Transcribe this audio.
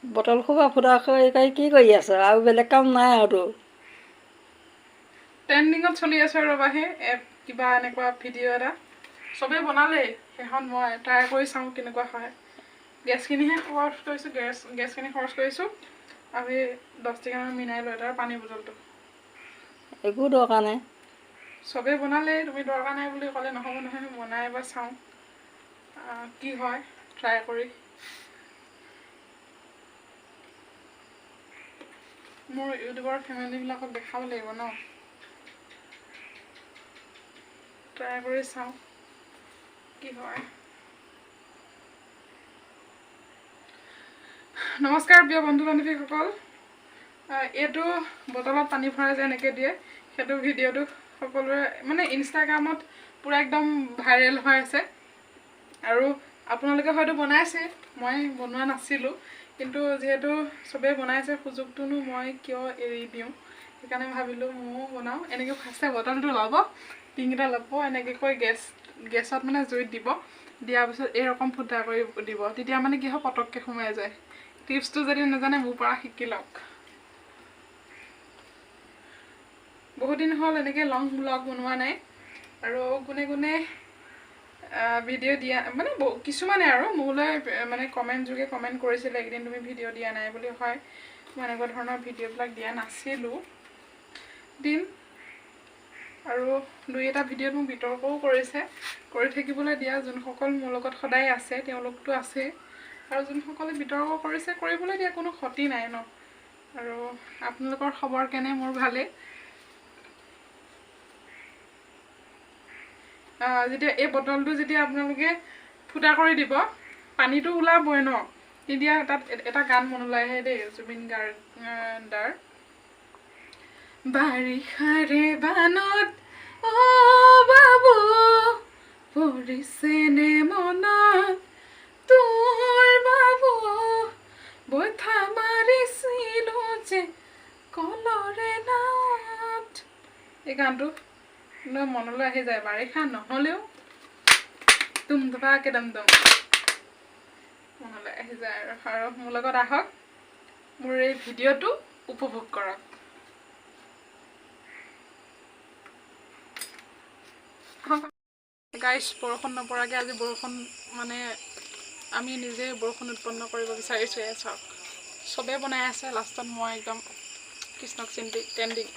bottle খোপা ফুটা কি কৰি আছ আৰু বেলেগ কাম নাই আৰু তোৰ ট্ৰেণ্ডিঙত চলি আছে ৰবাহে এপ কিবা এনেকুৱা ভিডিঅ' এটা চবেই বনালেই সেইখন মই ট্ৰাই কৰি চাওঁ কেনেকুৱা হয় গেছখিনিহে খৰচ কৰিছোঁ গেছখিনি খৰচ কৰিছোঁ আৰু এই 10 টকামান মিনাই লৈ তাৰ পানী বটলটো একো দৰকাৰ নাই চবেই বনালেই তুমি দৰকাৰ নাই বুলি ক'লে নহ'ব নহয় বনাই এবাৰ চাওঁ কি হয় ট্ৰাই কৰি মোৰ ইউটিউবৰ ফেমিলিবিলাকক দেখাব লাগিব ন ট্ৰাই কৰি চাওঁ কি হয় নমস্কাৰ প্ৰিয় বন্ধু বান্ধৱীসকল এইটো বটলত পানী ভৰাই যে এনেকৈ দিয়ে সেইটো ভিডিঅ'টো সকলোৰে মানে ইনষ্টাগ্ৰামত পুৰা একদম ভাইৰেল হৈ আছে আৰু আপোনালোকে হয়তো বনাইছে মই বনোৱা নাছিলোঁ কিন্তু যিহেতু চবেই বনাইছে সুযোগটোনো মই কিয় এৰি দিওঁ সেইকাৰণে ভাবিলোঁ ময়ো বনাওঁ এনেকৈ ফাৰ্ষ্টে বটলটো ল'ব টিংকেইটা ল'ব এনেকৈ কৈ গেছত মানে জুইত দিব দিয়াৰ পিছত এই ৰকম ফুটা কৰি দিব তেতিয়া মানে কি হয় পটককৈ সোমাই যায় টিপছটো যদি নাজানে মোৰ পৰা শিকি লওক বহুত দিন হ'ল এনেকৈ লং ব্লগ বনোৱা নাই আৰু কোনে কোনে ভিডিঅ' দিয়া মানে কিছুমানে আৰু মোলৈ মানে কমেণ্ট যোগে কমেণ্ট কৰিছিলে একদিন তুমি ভিডিঅ' দিয়া নাই বুলি হয় মই এনেকুৱা ধৰণৰ ভিডিঅ'বিলাক দিয়া নাছিলোঁ দিন আৰু দুই এটা ভিডিঅ'ত মোক বিতৰ্কও কৰিছে কৰি থাকিবলৈ দিয়া যোনসকল মোৰ লগত সদায় আছে তেওঁলোকতো আছেই আৰু যোনসকলে বিতৰ্ক কৰিছে কৰিবলৈ দিয়া কোনো ক্ষতি নাই ন আৰু আপোনালোকৰ খবৰ কেনে মোৰ ভালেই যেতিয়া এই বটলটো যেতিয়া আপোনালোকে ফুটা কৰি দিব পানীটো ওলাবই ন তেতিয়া তাত এটা গান মনলৈ আহে দেই জুবিন গাৰ্গৰ বাৰিষাৰে বানত অ বাবু পৰিছেনে মনত তোৰ বাবু বৈঠা মাৰিছিলোঁ যে কলৰে নাৱত এই গানটো মনলৈ আহি যায় বাৰিষা নহ'লেও তুম ধপাকে দম দম মনলৈ আহি যায় আৰু মোৰ লগত আহক মোৰ এই ভিডিঅ'টো উপভোগ কৰক গাইছ বৰষুণ নপৰাকৈ আজি বৰষুণ মানে আমি নিজে বৰষুণ উৎপন্ন কৰিব বিচাৰিছোঁ চাওক চবেই বনাই আছে লাষ্টত মই একদম কৃষ্ণক চিন্তি ট্ৰেণ্ডিং